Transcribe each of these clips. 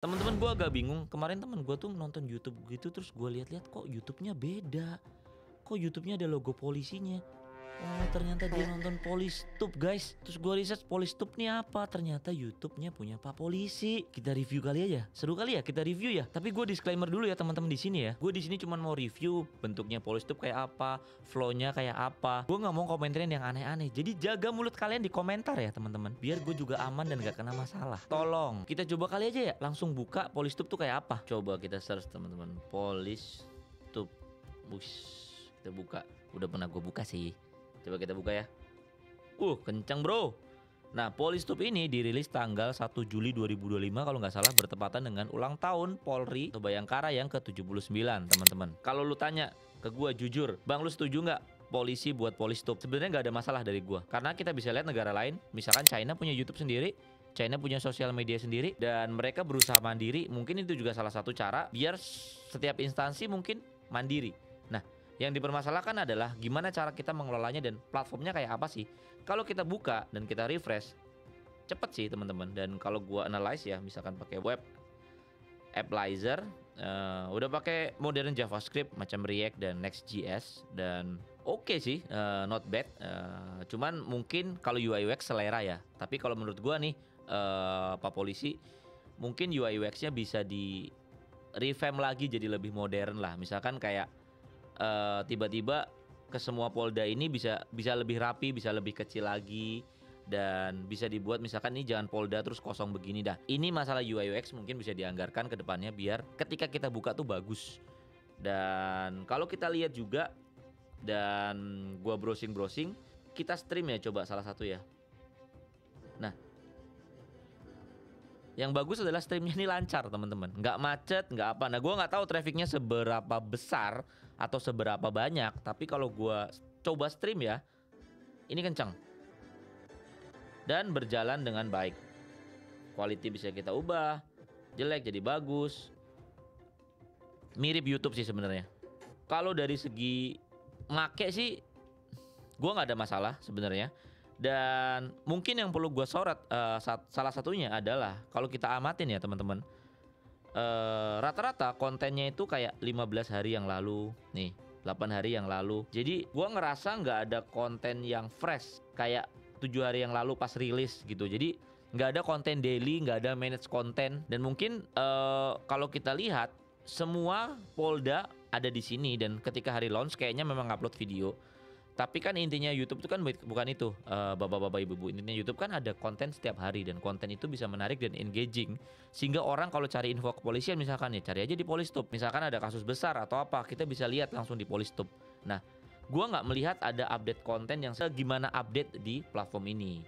Teman-teman gue agak bingung, kemarin teman gue tuh nonton YouTube gitu, terus gue lihat-lihat kok YouTube-nya beda. Kok YouTube-nya ada logo polisinya? Oh, ternyata dia nonton Polistube, guys. Terus gue research Polistube nih apa? Ternyata YouTube-nya punya Pak Polisi. Kita review kali aja. Seru kali ya kita review ya. Tapi gue disclaimer dulu ya teman-teman di sini ya. Gue di sini cuma mau review bentuknya Polistube kayak apa, flow-nya kayak apa. Gue nggak mau komentarin yang aneh-aneh. Jadi jaga mulut kalian di komentar ya teman-teman. Biar gue juga aman dan gak kena masalah. Tolong. Kita coba kali aja ya. Langsung buka Polistube tuh kayak apa. Coba kita search teman-teman. Polistube. Wush. Kita buka. Udah pernah gue buka sih. Coba kita buka ya. Kencang bro. Nah, Polistube ini dirilis tanggal 1 Juli 2025 kalau nggak salah, bertepatan dengan ulang tahun Polri atau Bayangkara yang ke-79, teman-teman. Kalau lu tanya ke gua jujur, Bang lu setuju nggak polisi buat Polistube? Sebenarnya nggak ada masalah dari gua. Karena kita bisa lihat negara lain, misalkan China punya YouTube sendiri, China punya sosial media sendiri, dan mereka berusaha mandiri. Mungkin itu juga salah satu cara biar setiap instansi mungkin mandiri. Nah, yang dipermasalahkan adalah gimana cara kita mengelolanya dan platformnya kayak apa sih. Kalau kita buka dan kita refresh, cepet sih teman-teman. Dan kalau gua analyze ya, misalkan pakai web Applyzer, udah pakai modern JavaScript macam React dan Next.js, dan oke sih, not bad. Cuman mungkin kalau UI UX selera ya. Tapi kalau menurut gua nih, Pak Polisi, mungkin UI UX-nya bisa di revamp lagi jadi lebih modern lah. Misalkan kayak tiba-tiba ke semua polda ini bisa lebih rapi, bisa lebih kecil lagi, dan bisa dibuat misalkan ini jangan polda terus kosong begini dah. Ini masalah UI UX mungkin bisa dianggarkan ke depannya biar ketika kita buka tuh bagus. Dan kalau kita lihat juga, dan gua browsing, kita stream ya, coba salah satu ya. Nah, yang bagus adalah streamnya ini lancar teman-teman, nggak macet, nggak apa. Nah, gue nggak tahu trafficnya seberapa besar atau seberapa banyak, tapi kalau gue coba stream ya, ini kencang dan berjalan dengan baik. Quality bisa kita ubah, jelek jadi bagus, mirip YouTube sih sebenarnya. Kalau dari segi make sih, gue nggak ada masalah sebenarnya. Dan mungkin yang perlu gue sorot, salah satunya adalah kalau kita amatin ya teman-teman, rata-rata kontennya itu kayak 15 hari yang lalu, nih 8 hari yang lalu. Jadi gue ngerasa nggak ada konten yang fresh kayak 7 hari yang lalu pas rilis gitu. Jadi nggak ada konten daily, nggak ada manage konten. Dan mungkin kalau kita lihat semua polda ada di sini, dan ketika hari launch kayaknya memang upload video. Tapi kan intinya YouTube itu kan bukan itu, bapak-bapak ibu-ibu. Intinya YouTube kan ada konten setiap hari, dan konten itu bisa menarik dan engaging. Sehingga orang kalau cari info kepolisian misalkan ya, cari aja di Polistube. Misalkan ada kasus besar atau apa, kita bisa lihat langsung di Polistube. Nah, gua nggak melihat ada update konten yang segimana update di platform ini.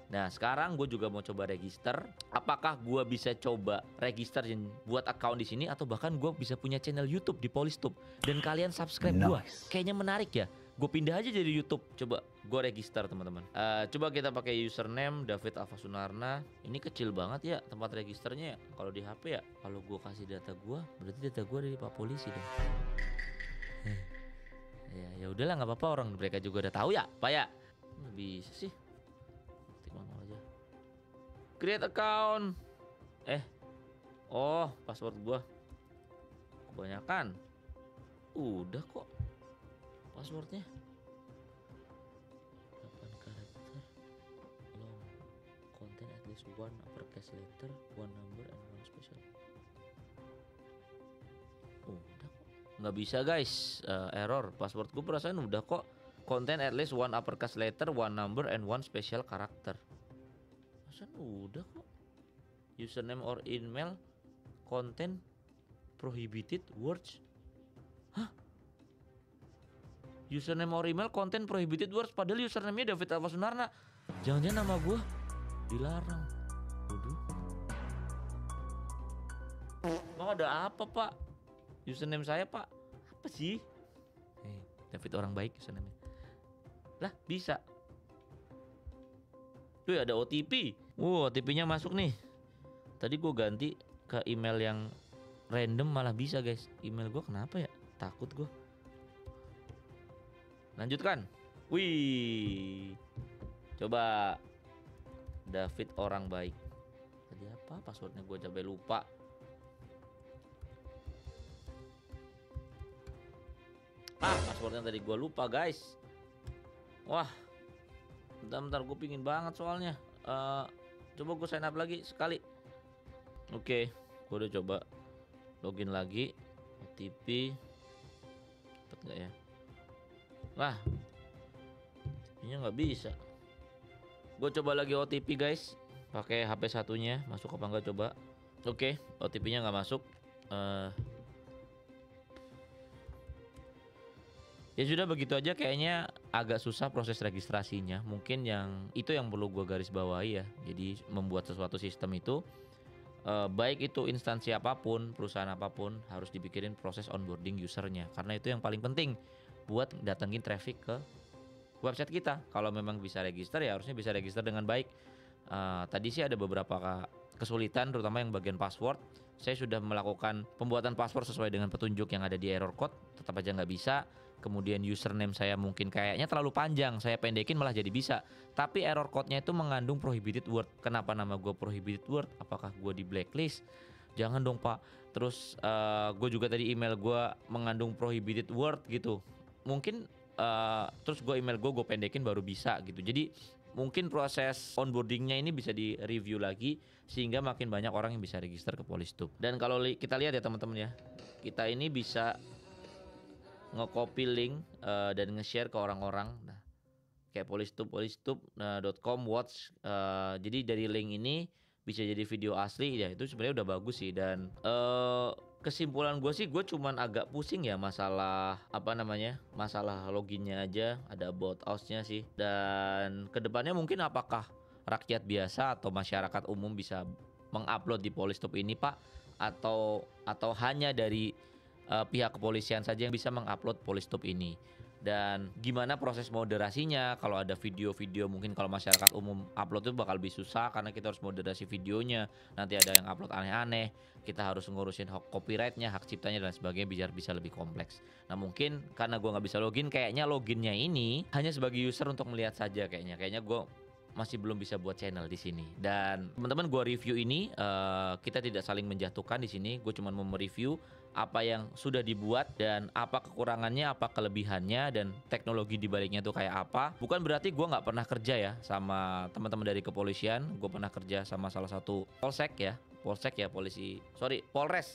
Nah, sekarang gue juga mau coba register. Apakah gue bisa coba register dan buat account di sini, atau bahkan gue bisa punya channel YouTube di Polistube dan kalian subscribe gue? Kayaknya menarik ya. Gue pindah aja jadi YouTube. Coba gue register teman-teman. Coba kita pakai username David Alfa Sunarna. Ini kecil banget ya tempat registernya ya. Kalau di HP ya. Kalau gue kasih data gue, berarti data gue dari Pak Polisi dong. Ya udahlah, nggak apa-apa, orang mereka juga udah tahu ya, Pak ya. Bisa sih. Ketik manual aja. Create account. Password gue kebanyakan. Udah kok passwordnya 8 karakter, long, contain at least one uppercase letter, one number and one special. Udah kok, nggak bisa guys, error. Password gue perasaan udah kok, contain at least one uppercase letter, one number and one special character. Perasaan udah kok. Username or email contain prohibited words. Hah? Username or email content prohibited words, padahal username-nya David Alfa Sunarna. Jangan-jangan nama gue dilarang. Waduh. Mau ada apa pak? Username saya pak, apa sih? David orang baik username-nya. Lah bisa. Tuh ada OTP. OTP-nya masuk nih. Tadi gue ganti ke email yang random malah bisa guys. Email gue kenapa ya? Takut gue. Lanjutkan. Wih. Coba David orang baik. Tadi apa passwordnya gue sampai lupa. Passwordnya tadi gue lupa guys. Wah, bentar gue pingin banget soalnya. Coba gue sign up lagi sekali. Oke, gue udah coba login lagi. OTP cepet nggak ya? Wah, ini nggak bisa. Gue coba lagi OTP guys, pakai HP satunya, masuk apa enggak coba. Oke, OTP-nya nggak masuk. Ya sudah, begitu aja, kayaknya agak susah proses registrasinya. Mungkin yang perlu gue garis bawahi ya. Jadi membuat sesuatu sistem itu baik itu instansi apapun, perusahaan apapun, harus dipikirin proses onboarding usernya. Karena itu yang paling penting buat datengin traffic ke website kita. Kalau memang bisa register ya harusnya bisa register dengan baik. Tadi sih ada beberapa kesulitan, terutama yang bagian password. Saya sudah melakukan pembuatan password sesuai dengan petunjuk yang ada di error code, tetap aja nggak bisa. Kemudian username saya mungkin kayaknya terlalu panjang, saya pendekin malah jadi bisa. Tapi error code-nya itu mengandung prohibited word. Kenapa nama gue prohibited word? Apakah gue di blacklist? Jangan dong pak. Terus gue juga tadi email gue mengandung prohibited word gitu. Mungkin terus email gue pendekin baru bisa gitu. Jadi mungkin proses onboardingnya ini bisa di review lagi sehingga makin banyak orang yang bisa register ke Polistub. Dan kalau kita lihat ya teman-teman ya, kita ini bisa nge-copy link dan nge-share ke orang-orang. Nah, kayak polistub.com watch. Jadi dari link ini bisa jadi video asli ya, itu sebenarnya udah bagus sih. Dan kesimpulan gue sih, gue cuman agak pusing ya masalah masalah loginnya aja, ada about us-nya sih. Dan kedepannya mungkin apakah rakyat biasa atau masyarakat umum bisa mengupload di Polistub ini pak, atau hanya dari pihak kepolisian saja yang bisa mengupload Polistub ini. Dan gimana proses moderasinya? Kalau ada video-video, mungkin kalau masyarakat umum upload itu bakal lebih susah karena kita harus moderasi videonya. Nanti ada yang upload aneh-aneh, kita harus ngurusin hak copyrightnya, hak ciptanya dan sebagainya, biar bisa lebih kompleks. Nah mungkin karena gue nggak bisa login, kayaknya loginnya ini hanya sebagai user untuk melihat saja kayaknya gue masih belum bisa buat channel di sini. Dan teman-teman, gue review ini kita tidak saling menjatuhkan di sini. Gue cuma mau mereview apa yang sudah dibuat dan apa kekurangannya, apa kelebihannya, dan teknologi di baliknya itu kayak apa. Bukan berarti gue nggak pernah kerja ya sama teman-teman dari kepolisian. Gue pernah kerja sama salah satu polres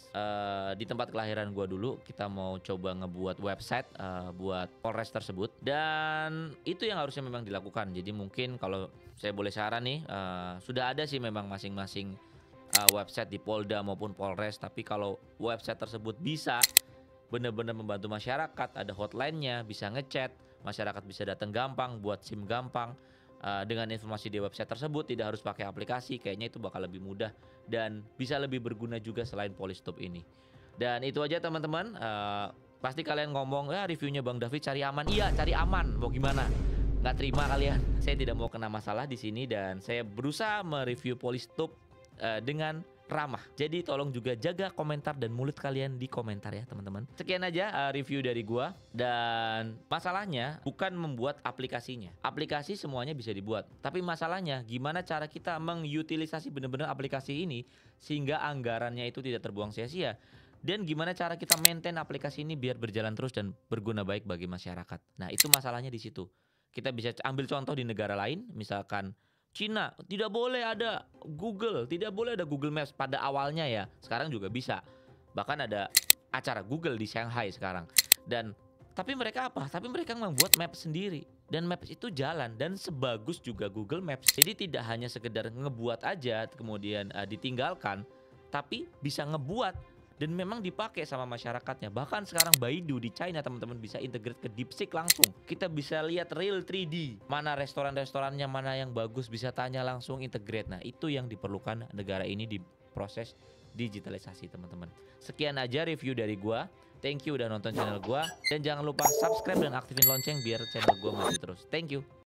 di tempat kelahiran gue dulu. Kita mau coba ngebuat website buat polres tersebut, dan itu yang harusnya memang dilakukan. Jadi mungkin kalau saya boleh saran nih, sudah ada sih memang masing-masing website di Polda maupun Polres. Tapi kalau website tersebut bisa benar-benar membantu masyarakat, ada hotline-nya, bisa ngechat, masyarakat bisa datang gampang, buat SIM gampang, dengan informasi di website tersebut, tidak harus pakai aplikasi, kayaknya itu bakal lebih mudah dan bisa lebih berguna juga selain Polistub ini. Dan itu aja teman-teman. Pasti kalian ngomong, ya reviewnya Bang David cari aman. Iya, cari aman. Mau gimana? Nggak terima kalian. Saya tidak mau kena masalah di sini dan saya berusaha mereview Polistub dengan ramah. Jadi tolong juga jaga komentar dan mulut kalian di komentar ya teman-teman. Sekian aja review dari gua. Dan masalahnya bukan membuat aplikasinya. Aplikasi semuanya bisa dibuat. Tapi masalahnya gimana cara kita mengutilisasi benar-benar aplikasi ini sehingga anggarannya itu tidak terbuang sia-sia. Dan gimana cara kita maintain aplikasi ini biar berjalan terus dan berguna baik bagi masyarakat. Nah itu masalahnya di situ. Kita bisa ambil contoh di negara lain, misalkan Cina, tidak boleh ada Google, tidak boleh ada Google Maps pada awalnya ya. Sekarang juga bisa. Bahkan ada acara Google di Shanghai sekarang. Tapi mereka apa? Tapi mereka membuat Maps sendiri. Dan Maps itu jalan dan sebagus juga Google Maps. Jadi tidak hanya sekedar ngebuat aja kemudian ditinggalkan, tapi bisa ngebuat dan memang dipakai sama masyarakatnya. Bahkan sekarang Baidu di China teman-teman bisa integrate ke DeepSeek langsung. Kita bisa lihat real 3D, mana restoran-restorannya, mana yang bagus, bisa tanya langsung, integrate. Nah itu yang diperlukan negara ini di proses digitalisasi teman-teman. Sekian aja review dari gua. Thank you udah nonton channel gua, dan jangan lupa subscribe dan aktifin lonceng biar channel gua maju terus. Thank you.